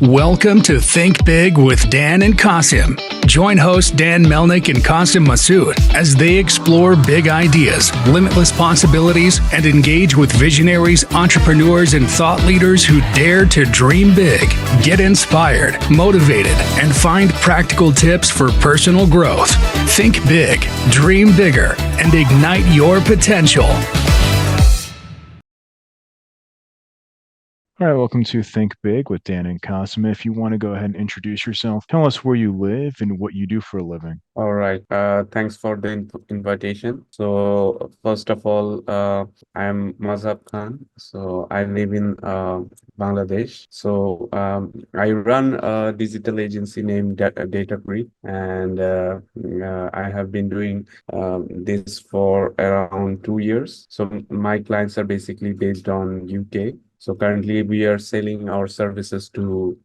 Welcome to Think Big with Dan and Qasim. Join hosts Dan Melnick and Qasim Masood as they explore big ideas, limitless possibilities, and engage with visionaries, entrepreneurs, and thought leaders who dare to dream big, get inspired, motivated, and find practical tips for personal growth. Think big, dream bigger, and ignite your potential. All right, welcome to Think Big with Dan and Qasim. If you want to go ahead and introduce yourself, tell us where you live and what you do for a living. All right. Thanks for the invitation. So first of all, I'm Mazhab Khan. So I live in Bangladesh. So I run a digital agency named Datacrete, and I have been doing this for around 2 years. So my clients are basically based on UK. So currently we are selling our services to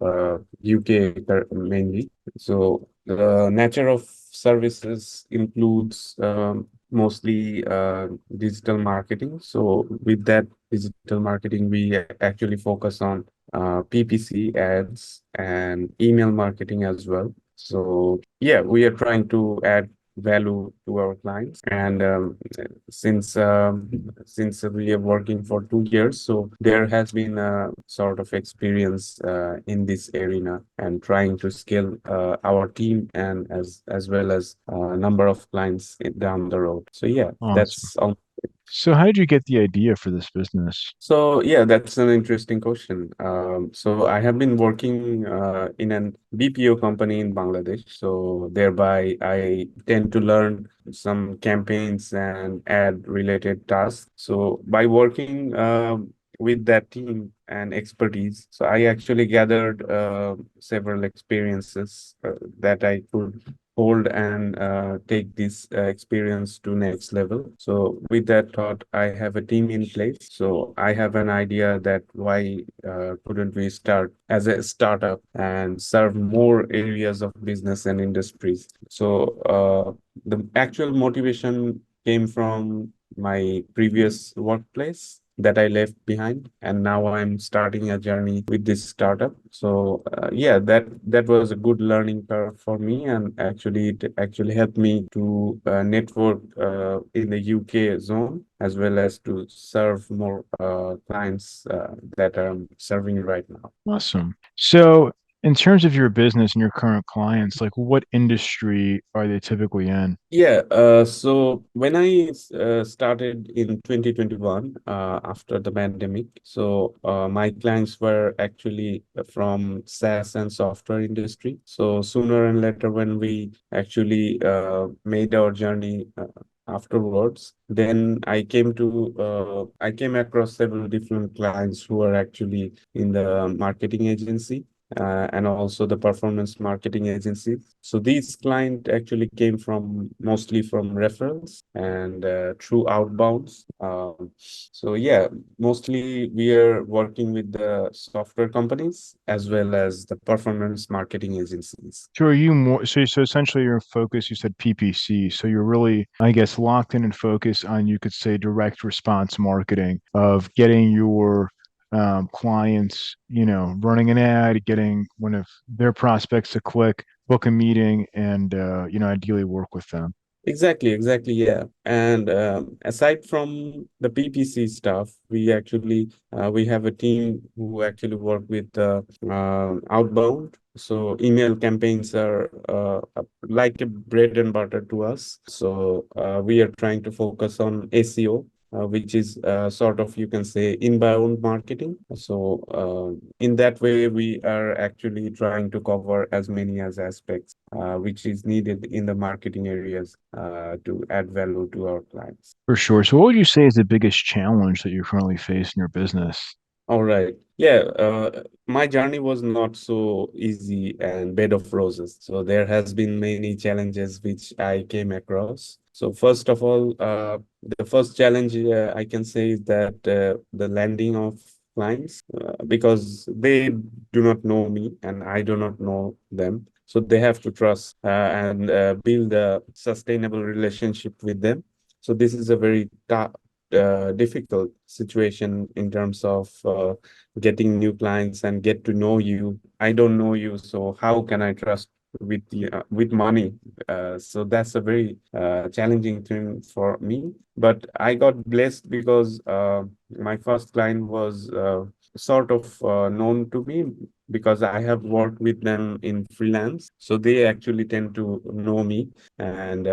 UK mainly. So the nature of services includes mostly digital marketing. So with that digital marketing, we actually focus on PPC ads and email marketing as well. So yeah, we are trying to add value to our clients, and since we are working for 2 years, so there has been a sort of experience in this arena and trying to scale our team and as well as number of clients down the road. So yeah, Awesome. that's all. So, how did you get the idea for this business? So yeah, that's an interesting question. So I have been working in an BPO company in Bangladesh. So thereby I tend to learn some campaigns and ad related tasks. So by working with that team and expertise, so I actually gathered several experiences that I could hold and take this experience to next level. So with that thought, I have a team in place. So I have an idea that why couldn't we start as a startup and serve more areas of business and industries. So the actual motivation came from my previous workplace that I left behind, and now I'm starting a journey with this startup. So yeah, that was a good learning curve for me, and actually it actually helped me to network in the UK zone as well as to serve more clients that I'm serving right now. Awesome. So, in terms of your business and your current clients, like what industry are they typically in? Yeah, so when I started in 2021, after the pandemic, so my clients were actually from SaaS and software industry. So sooner and later, when we actually made our journey afterwards, then I came across several different clients who are actually in the marketing agency and also the performance marketing agency. So these clients actually came from mostly from referrals and through outbounds. So yeah, mostly we are working with the software companies as well as the performance marketing agencies. So, are you more so essentially your focus, you said PPC. So, you're really, I guess, locked in and focused on, you could say, direct response marketing of getting your clients, running an ad, getting one of their prospects to click, book a meeting, and, ideally work with them. Exactly, yeah. And aside from the PPC stuff, we have a team who actually work with outbound. So email campaigns are like a bread and butter to us. So we are trying to focus on SEO, which is sort of, you can say, inbound marketing. So in that way, we are actually trying to cover as many as aspects which is needed in the marketing areas to add value to our clients. For sure. So, what would you say is the biggest challenge that you currently face in your business? All right. Yeah, my journey was not so easy and bed of roses. So there has been many challenges which I came across. So first of all, the first challenge I can say is that the landing of clients, because they do not know me and I do not know them. So they have to trust and build a sustainable relationship with them. So this is a very difficult situation in terms of getting new clients and get to know you. I don't know you, so how can I trust with money? So that's a very challenging thing for me. But I got blessed because my first client was sort of known to me because I have worked with them in freelance. So they actually tend to know me, and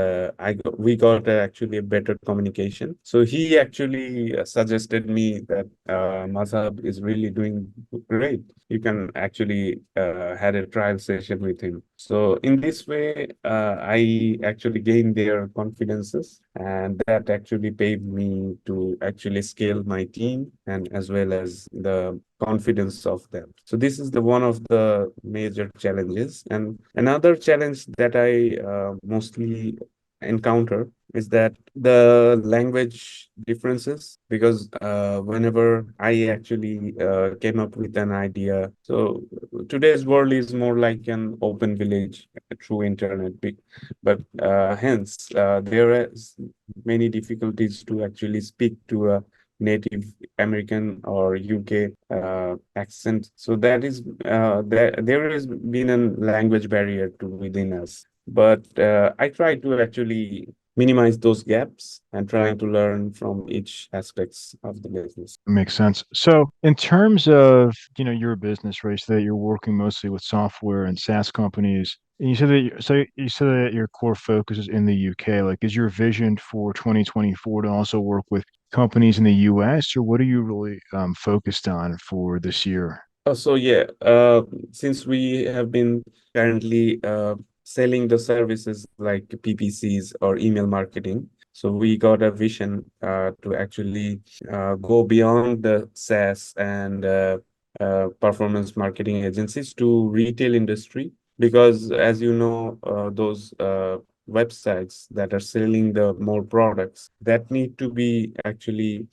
we got actually a better communication. So he actually suggested me that Mazhab is really doing great. You can actually had a trial session with him. So in this way, I actually gained their confidences, and that actually paved me to actually scale my team and as well as the confidence of them. So this is the one of the major challenges. And another challenge that I mostly encounter is that the language differences, because whenever I actually came up with an idea, so today's world is more like an open village through internet, but hence there is many difficulties to actually speak to a native American or UK accent. So that is there has been a language barrier to within us. But I try to actually minimize those gaps and trying to learn from each aspects of the business. Makes sense. So, in terms of, your business, right, so that you're working mostly with software and SaaS companies, and you said that your core focus is in the UK. Like, is your vision for 2024 to also work with companies in the US, or what are you really focused on for this year? So yeah, since we have been currently selling the services like PPCs or email marketing, so we got a vision to actually go beyond the SaaS and performance marketing agencies to retail industry, because as you know, those websites that are selling the more products that need to be actually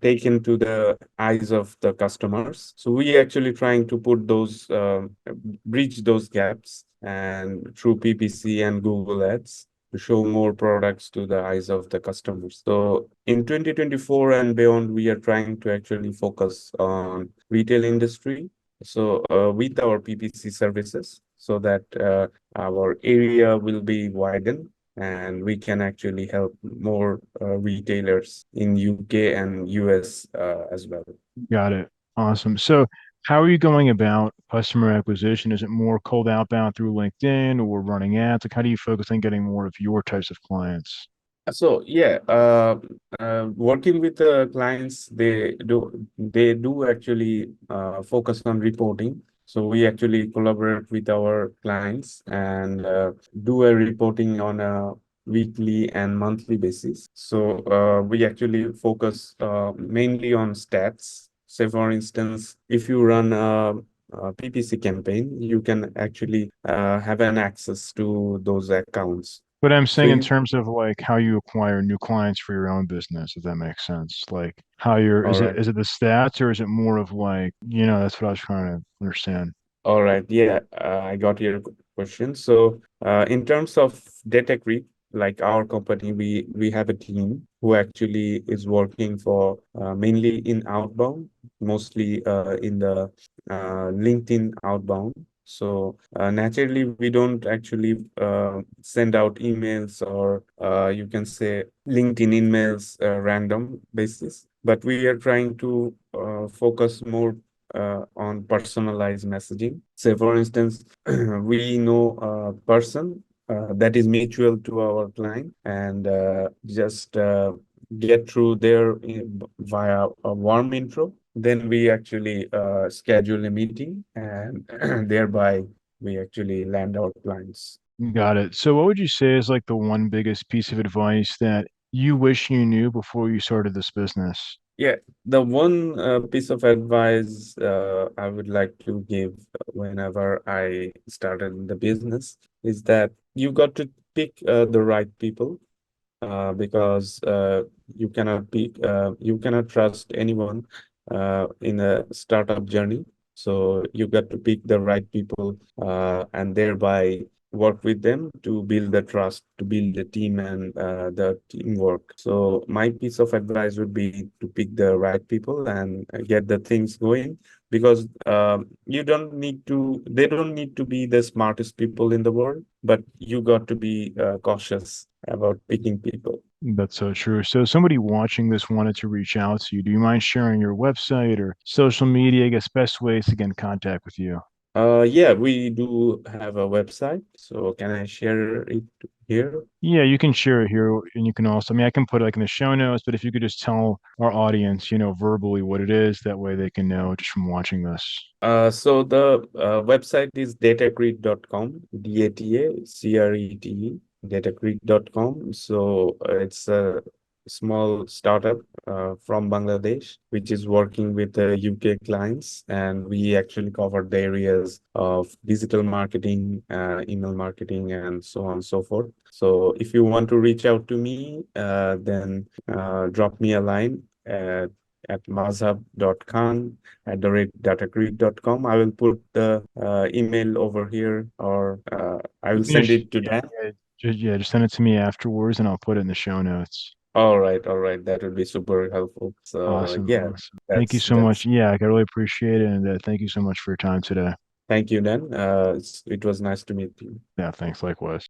taken to the eyes of the customers. So we actually trying to put those bridge those gaps and through PPC and Google Ads to show more products to the eyes of the customers. So in 2024 and beyond, we are trying to actually focus on retail industry. So with our PPC services, so that our area will be widened and we can actually help more retailers in UK and US as well. Got it. Awesome. So, how are you going about customer acquisition? Is it more cold outbound through LinkedIn or running ads? Like, how do you focus on getting more of your types of clients? So yeah, working with clients, they do actually focus on reporting. So we actually collaborate with our clients and do a reporting on a weekly and monthly basis. So we actually focus mainly on stats. Say for instance, if you run a PPC campaign, you can actually have an access to those accounts. But I'm So saying in you terms of like how you acquire new clients for your own business, if that makes sense. Like how all right. is it the stats or is it more of like, that's what I was trying to understand. All right. Yeah, I got your question. So, in terms of Datacrete, like our company, we have a team who actually is working for mainly in outbound, mostly in the LinkedIn outbound. So naturally, we don't actually send out emails or you can say LinkedIn emails random basis, but we are trying to focus more on personalized messaging. Say, for instance, we know a person that is mutual to our client and just get through there via a warm intro. Then we actually schedule a meeting and thereby we actually land our clients. Got it. So what would you say is like the one biggest piece of advice that you wish you knew before you started this business? Yeah, the one piece of advice I would like to give whenever I started the business is that you got to pick the right people because you cannot trust anyone in a startup journey. So you got to pick the right people and thereby work with them to build the trust, to build the team and the teamwork. So my piece of advice would be to pick the right people and get the things going, because you don't need to, they don't need to be the smartest people in the world, but you got to be cautious about picking people. That's so true. So somebody watching this wanted to reach out to you. Do you mind sharing your website or social media? I guess best ways to get in contact with you. Yeah, we do have a website. So can I share it here? Yeah, you can share it here, and you can also, I mean, I can put it like in the show notes, but if you could just tell our audience, verbally what it is, that way they can know just from watching this. So the website is datacrete.com, Datacrete, datacrete.com. So it's a small startup from Bangladesh, which is working with the UK clients. And we actually cover the areas of digital marketing, email marketing, and so on and so forth. So if you want to reach out to me, then drop me a line at mazhab.khan@datacrete.com. I will put the email over here, or I You will can send just, it to yeah, Dan. just send it to me afterwards, and I'll put it in the show notes. All right, that would be super helpful. So Awesome, yeah, awesome. Thank you so much. that's. Yeah, I really appreciate it, and thank you so much for your time today. Thank you, Dan. It was nice to meet you. Yeah, thanks likewise.